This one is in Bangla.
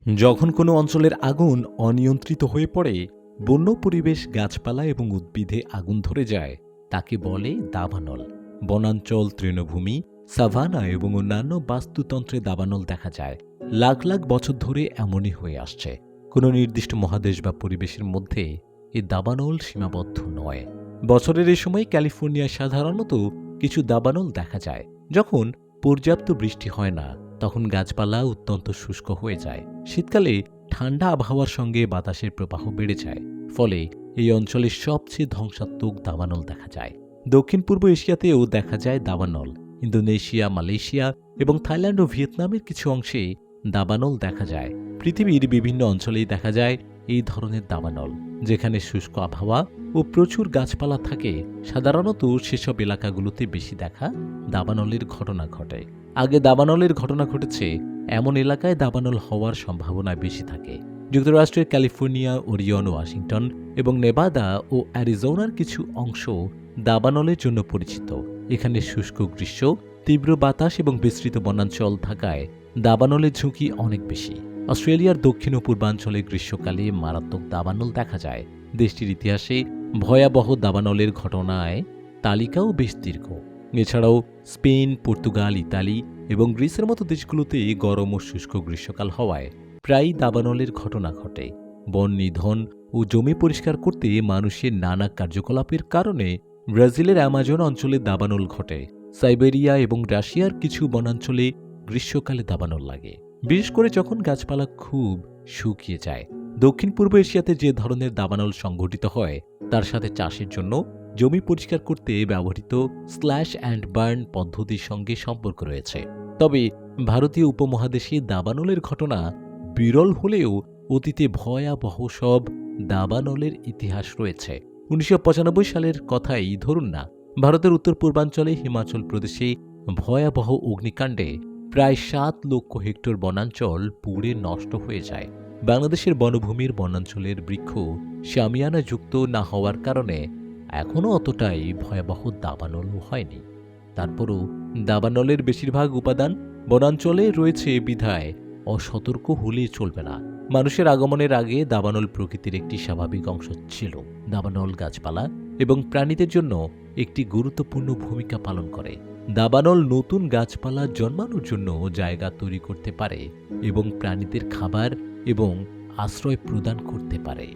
যখন কোনো অঞ্চলের আগুন অনিয়ন্ত্রিত হয়ে পড়ে, বন্য পরিবেশ, গাছপালা এবং উদ্ভিদে আগুন ধরে যায়, তাকে বলে দাবানল। বনাঞ্চল, তৃণভূমি, সাভানা এবং অন্যান্য বাস্তুতন্ত্রে দাবানল দেখা যায়। লাখ লাখ বছর ধরে এমনই হয়ে আসছে। কোনো নির্দিষ্ট মহাদেশ বা পরিবেশের মধ্যে এই দাবানল সীমাবদ্ধ নয়। বছরের এই সময় ক্যালিফোর্নিয়ায় সাধারণত কিছু দাবানল দেখা যায়। যখন পর্যাপ্ত বৃষ্টি হয় না, তখন গাছপালা অত্যন্ত শুষ্ক হয়ে যায়। শীতকালে ঠান্ডা আবহাওয়ার সঙ্গে বাতাসের প্রবাহ বেড়ে যায়, ফলে এই অঞ্চলের সবচেয়ে ধ্বংসাত্মক দাবানল দেখা যায়। দক্ষিণ পূর্ব এশিয়াতেও দেখা যায় দাবানল। ইন্দোনেশিয়া, মালয়েশিয়া এবং থাইল্যান্ড ও ভিয়েতনামের কিছু অংশে দাবানল দেখা যায়। পৃথিবীর বিভিন্ন অঞ্চলেই দেখা যায় এই ধরনের দাবানল। যেখানে শুষ্ক আবহাওয়া ও প্রচুর গাছপালা থাকে, সাধারণত সেসব এলাকাগুলোতে বেশি দেখা দাবানলের ঘটনা ঘটে। আগে দাবানলের ঘটনা ঘটেছে এমন এলাকায় দাবানল হওয়ার সম্ভাবনা বেশি থাকে। যুক্তরাষ্ট্রের ক্যালিফোর্নিয়া, ওরিয়ন, ওয়াশিংটন এবং নেভাদা ও অ্যারিজোনার কিছু অংশ দাবানলের জন্য পরিচিত। এখানে শুষ্ক গ্রীষ্ম, তীব্র বাতাস এবং বিস্তৃত বনাঞ্চল থাকায় দাবানলের ঝুঁকি অনেক বেশি। অস্ট্রেলিয়ার দক্ষিণ ও পূর্বাঞ্চলে গ্রীষ্মকালে মারাত্মক দাবানল দেখা যায়। দেশটির ইতিহাসে ভয়াবহ দাবানলের ঘটনায় তালিকাও বেশ দীর্ঘ। এছাড়াও স্পেন, পর্তুগাল, ইতালি এবং গ্রিসের মতো দেশগুলোতে গরম ও শুষ্ক গ্রীষ্মকাল হওয়ায় প্রায়ই দাবানলের ঘটনা ঘটে। বন নিধন ও জমি পরিষ্কার করতে মানুষের নানা কার্যকলাপের কারণে ব্রাজিলের অ্যামাজন অঞ্চলে দাবানল ঘটে। সাইবেরিয়া এবং রাশিয়ার কিছু বনাঞ্চলে গ্রীষ্মকালে দাবানল লাগে, বিশেষ করে যখন গাছপালা খুব শুকিয়ে যায়। দক্ষিণ পূর্ব এশিয়াতে যে ধরনের দাবানল সংঘটিত হয়, তার সাথে চাষের জন্য জমি পরিষ্কার করতে ব্যবহৃত স্ল্যাশ অ্যান্ড বার্ন পদ্ধতির সঙ্গে সম্পর্ক রয়েছে। তবে ভারতীয় উপমহাদেশে দাবানলের ঘটনা বিরল হলেও অতীতে ভয়াবহ সব দাবানলের ইতিহাস রয়েছে। 1995 সালের কথাই ধরুন না, ভারতের উত্তর পূর্বাঞ্চলে হিমাচল প্রদেশে ভয়াবহ অগ্নিকাণ্ডে প্রায় 7 লক্ষ হেক্টর বনাঞ্চল পুড়ে নষ্ট হয়ে যায়। বাংলাদেশের বনভূমির বনাঞ্চলের বৃক্ষ শামিয়ানা যুক্ত না হওয়ার কারণে এখনও অতটাই ভয়াবহ দাবানলও হয়নি। তারপরও দাবানলের বেশিরভাগ উপাদান বনাঞ্চলে রয়েছে বিধায় অসতর্ক হলে চলবে না। মানুষের আগমনের আগে দাবানল প্রকৃতির একটি স্বাভাবিক অংশ ছিল। দাবানল গাছপালা এবং প্রাণীদের জন্য একটি গুরুত্বপূর্ণ ভূমিকা পালন করে। দাবানল নতুন গাছপালা জন্মানোর জন্য জায়গা তৈরি করতে পারে এবং প্রাণীদের খাবার এবং আশ্রয় প্রদান করতে পারে।